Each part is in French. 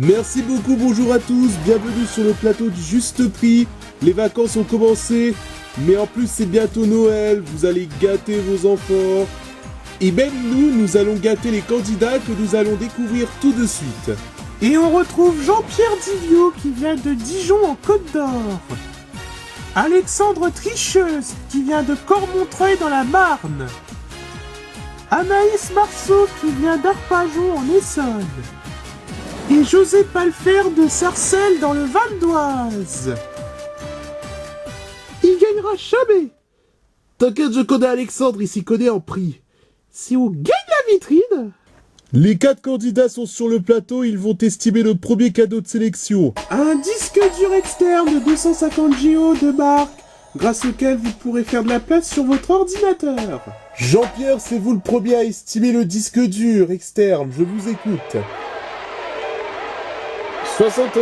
Merci beaucoup, bonjour à tous, bienvenue sur le plateau du Juste Prix. Les vacances ont commencé, mais en plus c'est bientôt Noël, vous allez gâter vos enfants. Et même nous allons gâter les candidats que nous allons découvrir tout de suite. Et on retrouve Jean-Pierre Diviot qui vient de Dijon en Côte d'Or. Alexandre Tricheuse qui vient de Cormontreuil dans la Marne. Anaïs Marceau qui vient d'Arpajon en Essonne. Et José Palfer de Sarcelles dans le Val d'Oise. Il gagnera jamais. T'inquiète, je connais Alexandre, il s'y connaît en prix. Si on gagne la vitrine... Les 4 candidats sont sur le plateau, ils vont estimer le premier cadeau de sélection. Un disque dur externe de 250 Go de marque, grâce auquel vous pourrez faire de la place sur votre ordinateur. Jean-Pierre, c'est vous le premier à estimer le disque dur externe, je vous écoute. 60 €.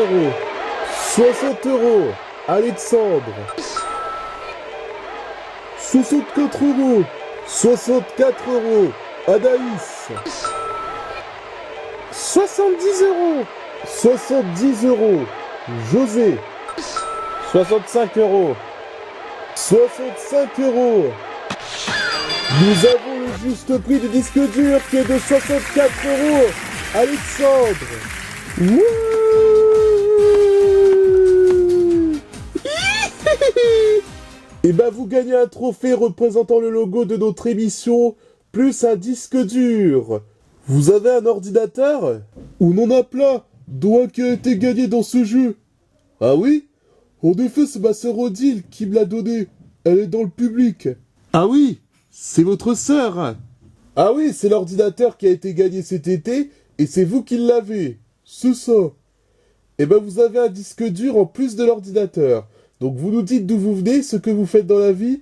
60 €. Alexandre. 64 €. 64 €. Anaïs. 70 €. 70 €. José. 65 €. 65 €. Nous avons le juste prix du disque dur qui est de 64 €. Alexandre. Wouh. Et bah vous gagnez un trophée représentant le logo de notre émission, plus un disque dur. Vous avez un ordinateur? On en a plein, dont un qui a été gagné dans ce jeu. Ah oui? En effet, c'est ma sœur Odile qui me l'a donné. Elle est dans le public. Ah oui? C'est votre sœur? Ah oui, c'est l'ordinateur qui a été gagné cet été, et c'est vous qui l'avez. C'est ça. Et ben vous avez un disque dur en plus de l'ordinateur. Donc vous nous dites d'où vous venez, ce que vous faites dans la vie.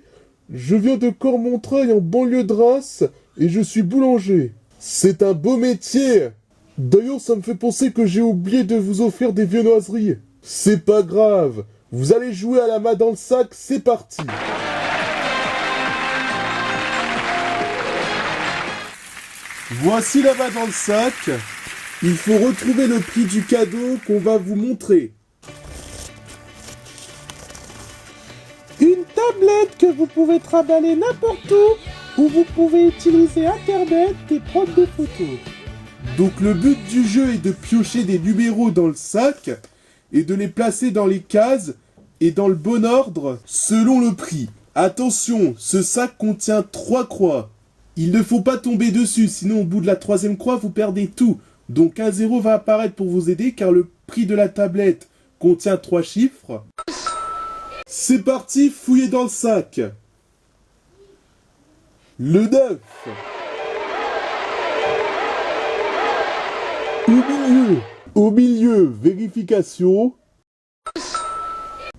Je viens de Cormontreuil en banlieue de Reims, et je suis boulanger. C'est un beau métier. D'ailleurs, ça me fait penser que j'ai oublié de vous offrir des viennoiseries. C'est pas grave. Vous allez jouer à la main dans le sac, c'est parti. Voici la main dans le sac. Il faut retrouver le prix du cadeau qu'on va vous montrer. Une tablette que vous pouvez trimballer n'importe où vous pouvez utiliser Internet et prendre des photos. Donc le but du jeu est de piocher des numéros dans le sac et de les placer dans les cases et dans le bon ordre selon le prix. Attention, ce sac contient 3 croix. Il ne faut pas tomber dessus, sinon au bout de la 3e croix, vous perdez tout. Donc un 0 va apparaître pour vous aider car le prix de la tablette contient 3 chiffres. C'est parti, fouillez dans le sac. Le 9. Au milieu, vérification.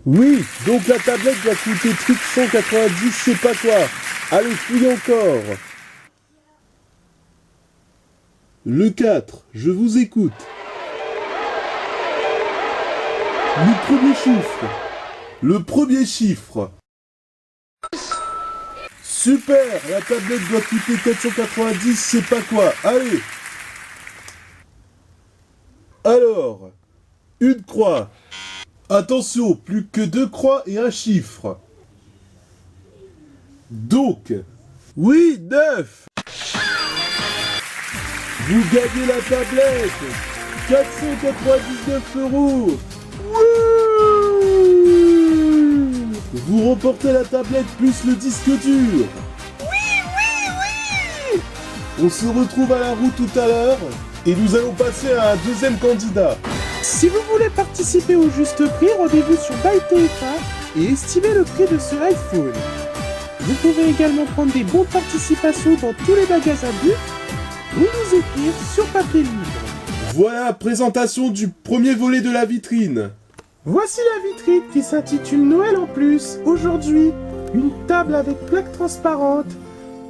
Oui, donc la tablette doit coûter truc 190, je sais pas quoi. Allez, fouillez encore. Le 4, je vous écoute. Le premier chiffre. Super, la tablette doit coûter 490, je sais pas quoi. Allez. Alors, une croix. Attention, plus que 2 croix et un chiffre. Donc, oui, 9. Vous gagnez la tablette. 499 €. Wouh! Vous remportez la tablette plus le disque dur. Oui. On se retrouve à la roue tout à l'heure et nous allons passer à un deuxième candidat. Si vous voulez participer au juste prix, rendez-vous sur BuyTF1 et estimez le prix de ce iPhone. Vous pouvez également prendre des bons de participation dans tous les magasins Buc ou nous écrire sur papier libre. Voilà, présentation du premier volet de la vitrine. Voici la vitrine qui s'intitule Noël en plus. Aujourd'hui, une table avec plaque transparente.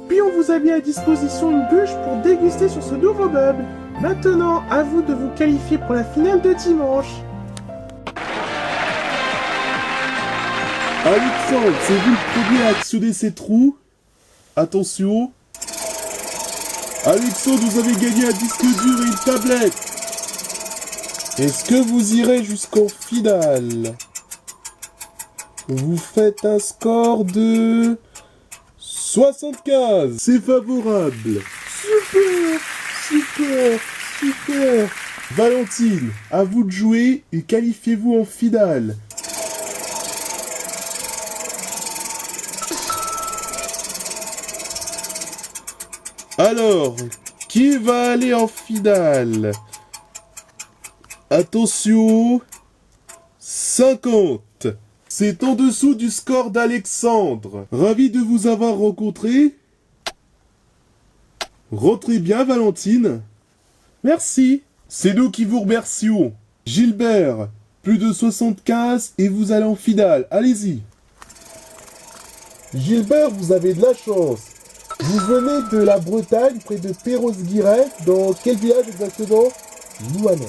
Puis on vous a mis à disposition une bûche pour déguster sur ce nouveau meuble. Maintenant, à vous de vous qualifier pour la finale de dimanche. Alexandre, c'est vous le premier à actionner ces trous. Attention. Alexandre, vous avez gagné un disque dur et une tablette. Est-ce que vous irez jusqu'en finale? Vous faites un score de 75. C'est favorable. Super, super, super. Valentine, à vous de jouer et qualifiez-vous en finale. Alors, qui va aller en finale? Attention, 50. C'est en dessous du score d'Alexandre. Ravi de vous avoir rencontré. Rentrez bien, Valentine. Merci. C'est nous qui vous remercions. Gilbert, plus de 75 et vous allez en finale. Allez-y. Gilbert, vous avez de la chance. Vous venez de la Bretagne, près de Perros-Guirec. Dans quel village exactement? Louannec.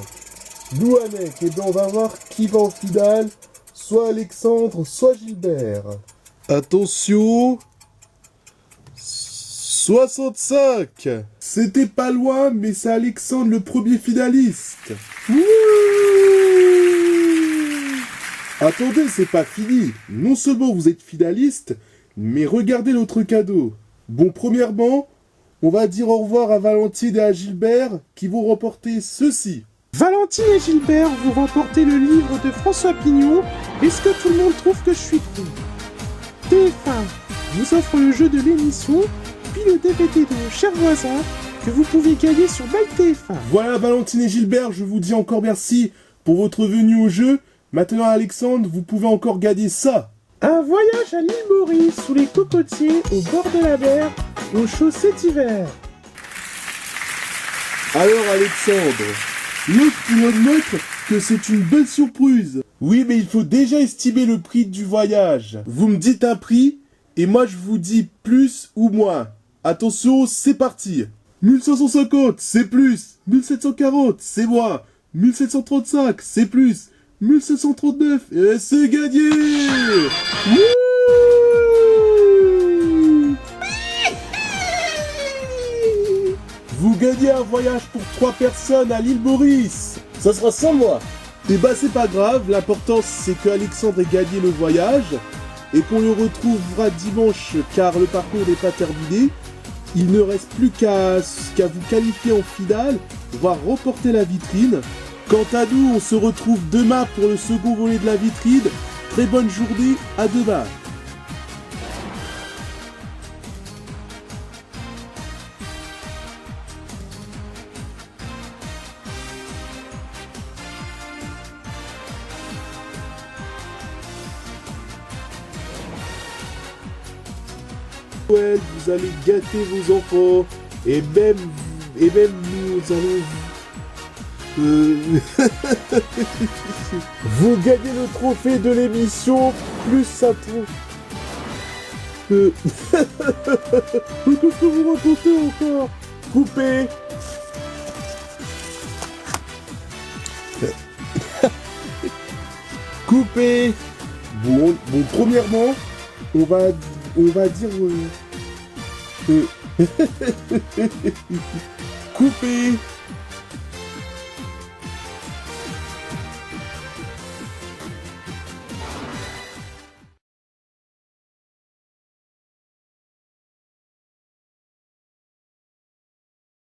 Louannec. Et bien on va voir qui va en finale. Soit Alexandre, soit Gilbert. Attention. 65. C'était pas loin, mais c'est Alexandre le premier finaliste. Wouh! Attendez, c'est pas fini. Non seulement vous êtes finaliste, mais regardez l'autre cadeau. Bon, premièrement, on va dire au revoir à Valentine et à Gilbert qui vont remporter ceci. Valentine et Gilbert, vous remportez le livre de François Pignon. Est-ce que tout le monde trouve que je suis con? TF1 vous offre le jeu de l'émission, puis le DVD de Chers Voisins que vous pouvez gagner sur MyTF1. Voilà Valentine et Gilbert, je vous dis encore merci pour votre venue au jeu. Maintenant Alexandre, vous pouvez encore gagner ça. Un voyage à l'île Maurice, sous les cocotiers, au bord de la mer, au chaud cet hiver. Alors Alexandre, l'autre pourrait admettre que c'est une belle surprise. Oui, mais il faut déjà estimer le prix du voyage. Vous me dites un prix, et moi je vous dis plus ou moins. Attention, c'est parti. 1550, c'est plus. 1740, c'est moins. 1735, c'est plus. 1739, et c'est gagné. Wouh! Vous gagnez un voyage pour 3 personnes à l'île Maurice. Ça sera sans moi. Et bah c'est pas grave, l'important c'est que Alexandre ait gagné le voyage et qu'on le retrouvera dimanche car le parcours n'est pas terminé. Il ne reste plus qu'à vous qualifier en finale, voire remporter la vitrine. Quant à nous, on se retrouve demain pour le second volet de la vitrine. Très bonne journée, à demain. Noël, vous allez gâter vos enfants et même nous allons vous gagnez le trophée de l'émission plus un trophée. Qu'est-ce que vous racontez encore? Coupez. Coupez. Bon, premièrement, on va dire coupez.